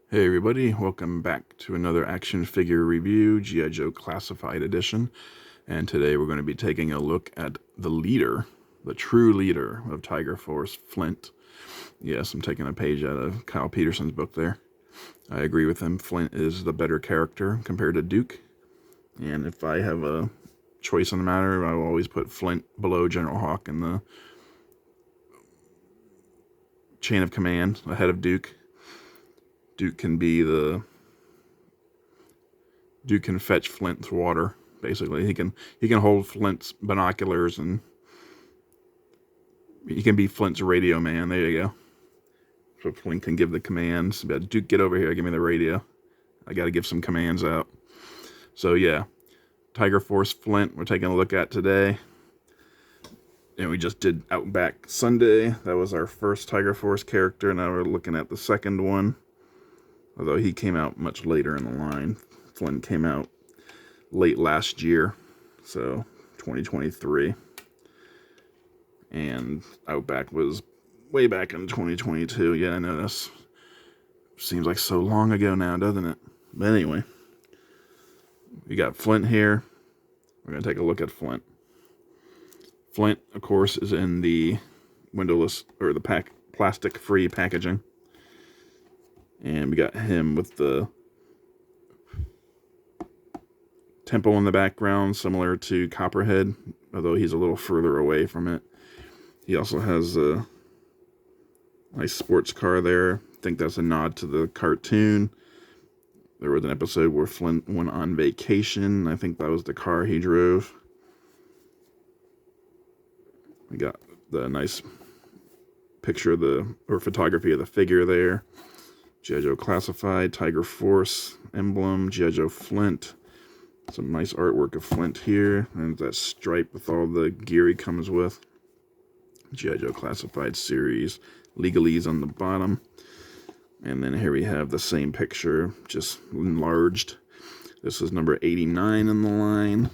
Hey everybody, welcome back to another action figure review, G.I.Joe Classified Edition. And today we're going to be taking a look at the leader, the true leader of Tiger Force Flint. Yes, I'm taking a page out of Kyle Peterson's book there. I agree with him. Flint is the better character compared to Duke. And if I have a choice on the matter, I will always put Flint below General Hawk in the chain of command ahead of Duke. Duke can fetch Flint's water. Basically, he can hold Flint's binoculars, and he can be Flint's radio man. There you go. So Flint can give the commands. Duke, get over here. Give me the radio. I got to give some commands out. So yeah, Tiger Force Flint we're taking a look at today. And we just did Outback Sunday. That was our first Tiger Force character. Now we're looking at the second one. Although he came out much later in the line. Flint came out late last year, so 2023. And Outback was way back in 2022. Yeah, I know this seems like so long ago now, doesn't it? But anyway, we got Flint here. We're going to take a look at Flint. Flint, of course, is in the windowless, or the plastic-free packaging. And we got him with the temple in the background, similar to Copperhead, although he's a little further away from it. He also has a nice sports car there. I think that's a nod to the cartoon. There was an episode where Flint went on vacation. I think that was the car he drove. We got the nice picture of photography of the figure there. G.I.Joe Classified, Tiger Force emblem, G.I.Joe Flint. Some nice artwork of Flint here, and that stripe with all the gear he comes with. G.I.Joe Classified series, legalese on the bottom. And then here we have the same picture, just enlarged. This is number 89 in the line.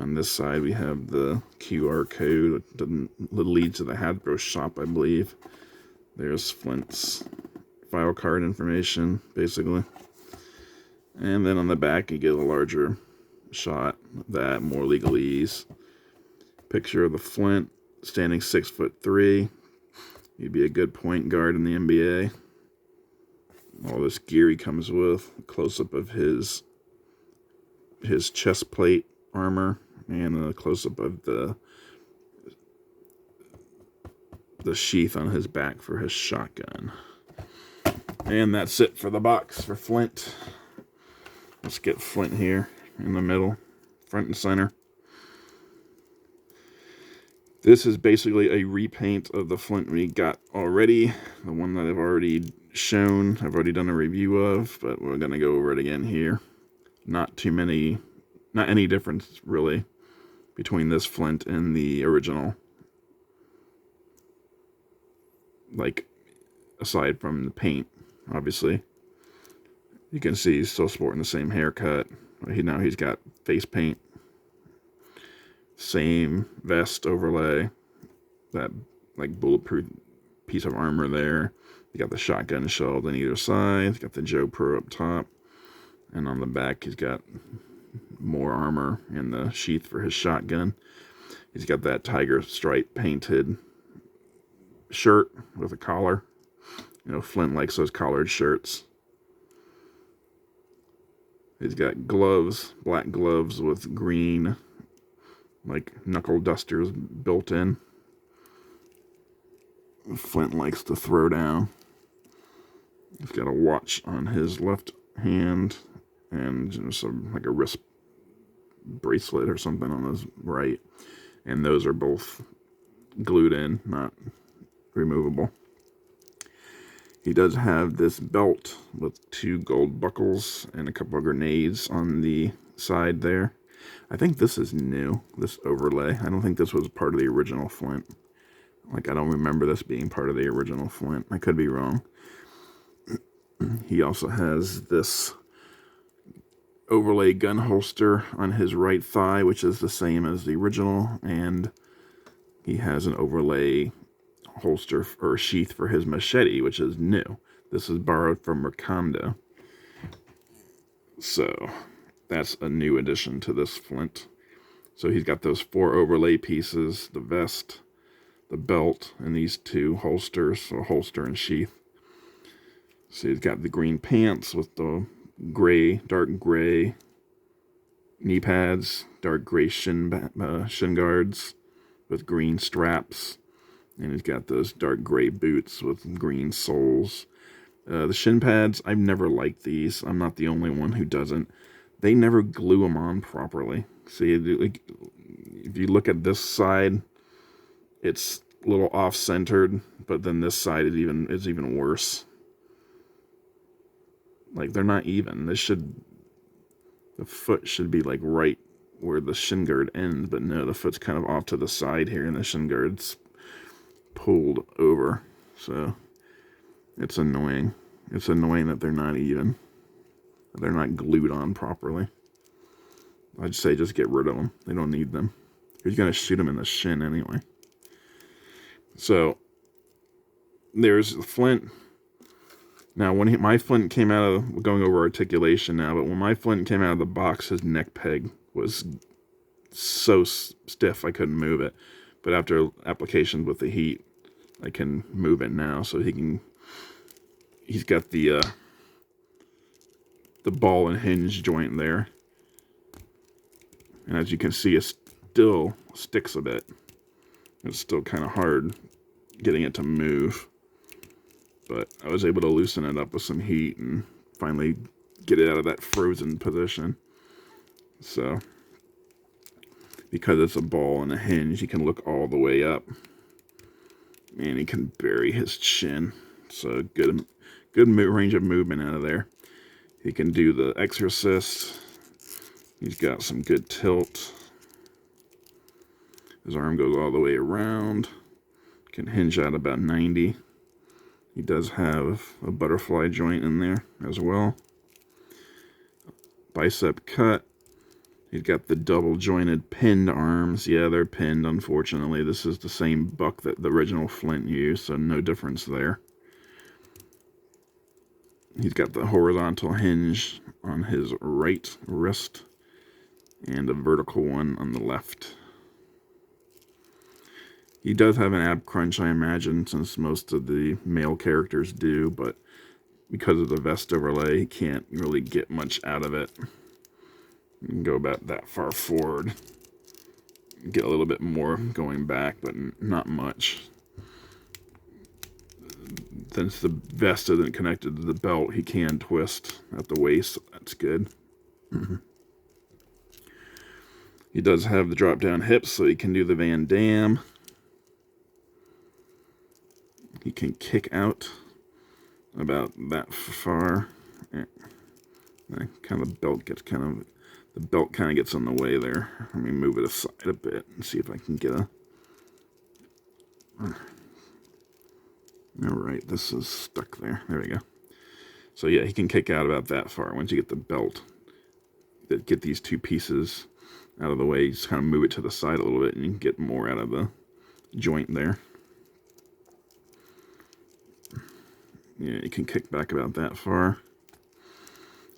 On this side we have the QR code that leads to the Hasbro shop, I believe. There's Flint's file card information, basically. And then on the back, you get a larger shot of that, more legalese. Picture of the Flint, standing 6'3". He'd be a good point guard in the NBA. All this gear he comes with, close-up of his chest plate armor, and a close-up of the sheath on his back for his shotgun. And that's it for the box for Flint. Let's get Flint here in the middle, front and center. This is basically a repaint of the Flint we got already. The one that I've already shown, I've already done a review of, but we're going to go over it again here. Not any difference really between this Flint and the original. Like, aside from the paint, obviously. You can see he's still sporting the same haircut. Now he's got face paint. Same vest overlay. That, like, bulletproof piece of armor there. You got the shotgun shelled on either side. He's got the Joe Pro up top. And on the back, he's got more armor in the sheath for his shotgun. He's got that tiger stripe painted shirt with a collar. You know, Flint likes those collared shirts. He's got gloves, black gloves with green, like, knuckle dusters built in. Flint likes to throw down. He's got a watch on his left hand and just like a wrist bracelet or something on his right. And those are both glued in, not removable. He does have this belt with 2 gold buckles and a couple of grenades on the side there. I think this is new, this overlay. I don't think this was part of the original Flint. Like, I don't remember this being part of the original Flint. I could be wrong. He also has this overlay gun holster on his right thigh, which is the same as the original. And he has an overlay holster or sheath for his machete, which is new. This is borrowed from Mercando. So that's a new addition to this Flint. So he's got those 4 overlay pieces, the vest, the belt, and these 2 holsters, so holster and sheath. So he's got the green pants with the gray, dark gray knee pads, dark gray shin guards with green straps, and he's got those dark gray boots with green soles. The shin pads, I've never liked these. I'm not the only one who doesn't. They never glue them on properly. See, if you look at this side, it's a little off-centered, but then this side is even worse. Like, they're not even. The foot should be like right where the shin guard ends, but no, the foot's kind of off to the side here, and the shin guard's pulled over. So it's annoying. It's annoying that they're not even. They're not glued on properly. I'd say just get rid of them. They don't need them. You're going to shoot them in the shin anyway. So there's the Flint. Now, when my Flint came out of, we're going over articulation now, but when my Flint came out of the box, his neck peg was so stiff I couldn't move it. But after application with the heat, I can move it now. So he's got the ball and hinge joint there. And as you can see, it still sticks a bit. It's still kind of hard getting it to move. But I was able to loosen it up with some heat and finally get it out of that frozen position. So, because it's a ball and a hinge, he can look all the way up. And he can bury his chin. So, good range of movement out of there. He can do the exorcist. He's got some good tilt. His arm goes all the way around. Can hinge out about 90. He does have a butterfly joint in there as well. Bicep cut. He's got the double jointed pinned arms. Yeah, they're pinned, unfortunately. This is the same buck that the original Flint used, so no difference there. He's got the horizontal hinge on his right wrist and a vertical one on the left. He does have an ab crunch, I imagine, since most of the male characters do, but because of the vest overlay, he can't really get much out of it. You can go about that far forward, get a little bit more going back, but not much. Since the vest isn't connected to the belt, he can twist at the waist, so that's good. He does have the drop-down hips, so he can do the Van Damme. He can kick out about that far. Kind of the belt gets in the way there. Let me move it aside a bit and see if I can get a. All right, this is stuck there. There we go. So yeah, he can kick out about that far. Once you get the belt, get these 2 pieces out of the way, just kind of move it to the side a little bit, and you can get more out of the joint there. Yeah, you can kick back about that far.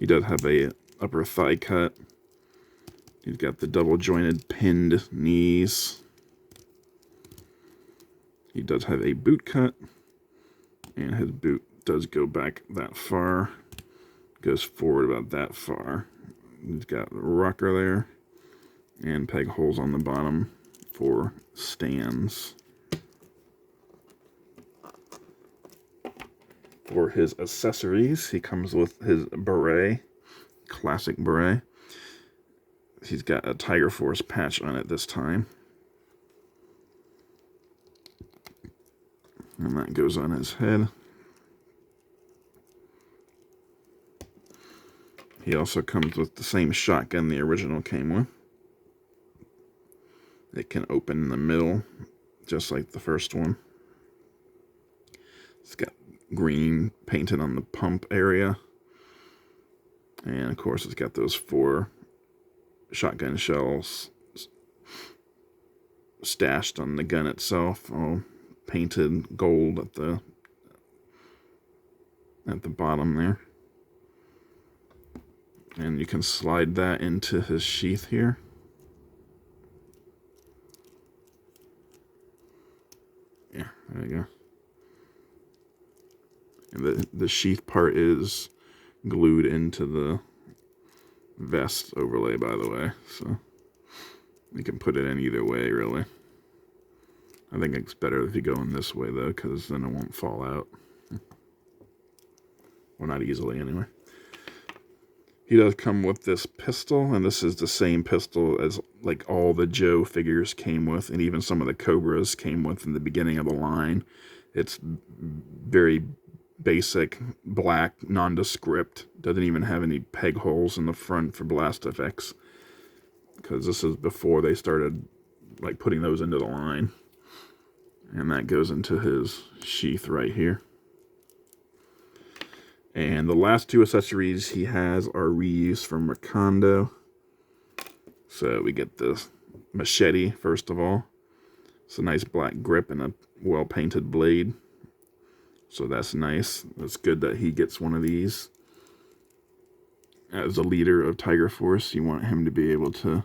He does have a upper thigh cut. He's got the double jointed pinned knees. He does have a boot cut. And his boot does go back that far. Goes forward about that far. He's got the rocker there. And peg holes on the bottom for stands. For his accessories, he comes with his beret, classic beret. He's got a Tiger Force patch on it this time. And that goes on his head. He also comes with the same shotgun the original came with. It can open in the middle, just like the first one. It's got green painted on the pump area. And of course it's got those 4 shotgun shells stashed on the gun itself, all painted gold at the at the bottom there. And you can slide that into his sheath here. Yeah, there you go. And the sheath part is glued into the vest overlay, by the way. So you can put it in either way, really. I think it's better if you go in this way, though, because then it won't fall out. Well, not easily, anyway. He does come with this pistol, and this is the same pistol as like all the Joe figures came with, and even some of the Cobras came with in the beginning of the line. It's very basic, black, nondescript. Doesn't even have any peg holes in the front for blast effects, because this is before they started like putting those into the line. And that goes into his sheath right here. And the last two accessories he has are reused from Recondo. So we get the machete, first of all. It's a nice black grip and a well-painted blade. So that's nice. It's good that he gets one of these. As a leader of Tiger Force, you want him to be able to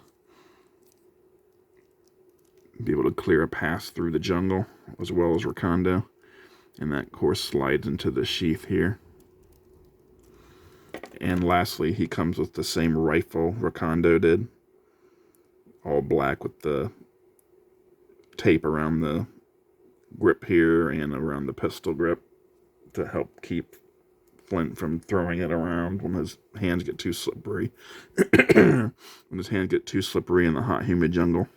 clear a path through the jungle, as well as Recondo. And that, of course, slides into the sheath here. And lastly, he comes with the same rifle Recondo did. All black with the tape around the grip here and around the pistol grip to help keep Flint from throwing it around when his hands get too slippery. When his hands get too slippery in the hot, humid jungle.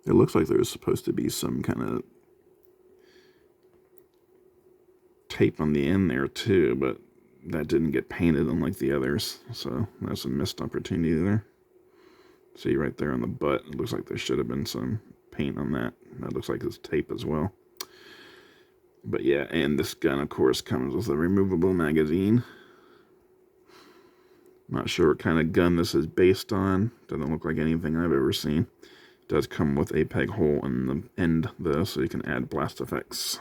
It looks like there's supposed to be some kind of tape on the end there too, but that didn't get painted unlike the others, so that's a missed opportunity there. See right there on the butt, it looks like there should have been some paint on that. That looks like it's tape as well. But yeah, and this gun, of course, comes with a removable magazine. Not sure what kind of gun this is based on. Doesn't look like anything I've ever seen. It does come with a peg hole in the end, though, so you can add blast effects.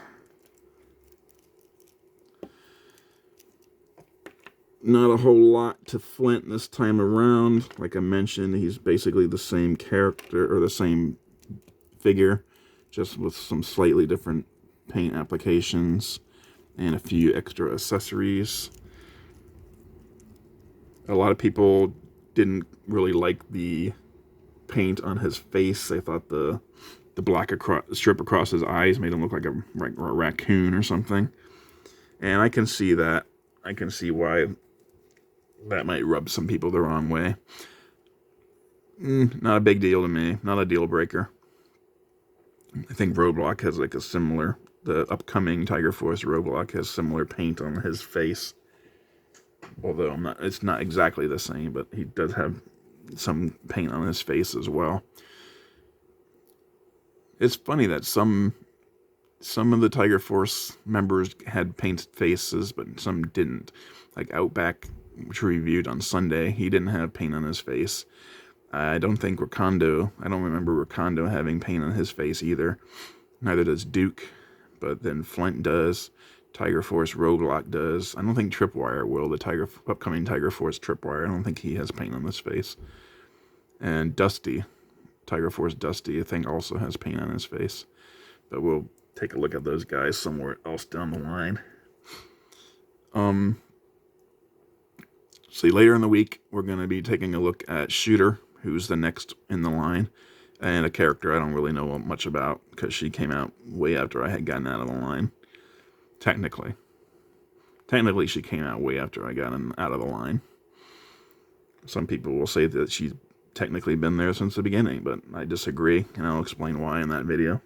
Not a whole lot to Flint this time around. Like I mentioned, he's basically the same character, or the same figure, just with some slightly different paint applications and a few extra accessories. A lot of people didn't really like the paint on his face. They thought the black strip across his eyes made him look like a raccoon or something. And I can see that. I can see why that might rub some people the wrong way. Not a big deal to me. Not a deal breaker. I think Roadblock has like a similar... The upcoming Tiger Force Roadblock has similar paint on his face. Although it's not exactly the same, but he does have some paint on his face as well. It's funny that some of the Tiger Force members had painted faces, but some didn't. Like Outback, which we reviewed on Sunday, he didn't have paint on his face. I don't remember Recondo having paint on his face either. Neither does Duke, but then Flint does. Tiger Force Roadblock does. I don't think Tripwire will. The upcoming Tiger Force Tripwire, I don't think he has paint on his face. And Dusty, Tiger Force Dusty, I think also has paint on his face. But we'll take a look at those guys somewhere else down the line. See, later in the week, we're going to be taking a look at Shooter, who's the next in the line, and a character I don't really know much about, because she came out way after I had gotten out of the line. Technically, she came out way after I got out of the line. Some people will say that she's technically been there since the beginning, but I disagree, and I'll explain why in that video.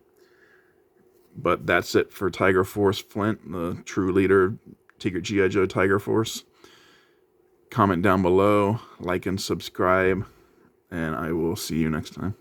But that's it for Tiger Force Flint, the true leader of G.I.Joe Tiger Force. Comment down below, like and subscribe, and I will see you next time.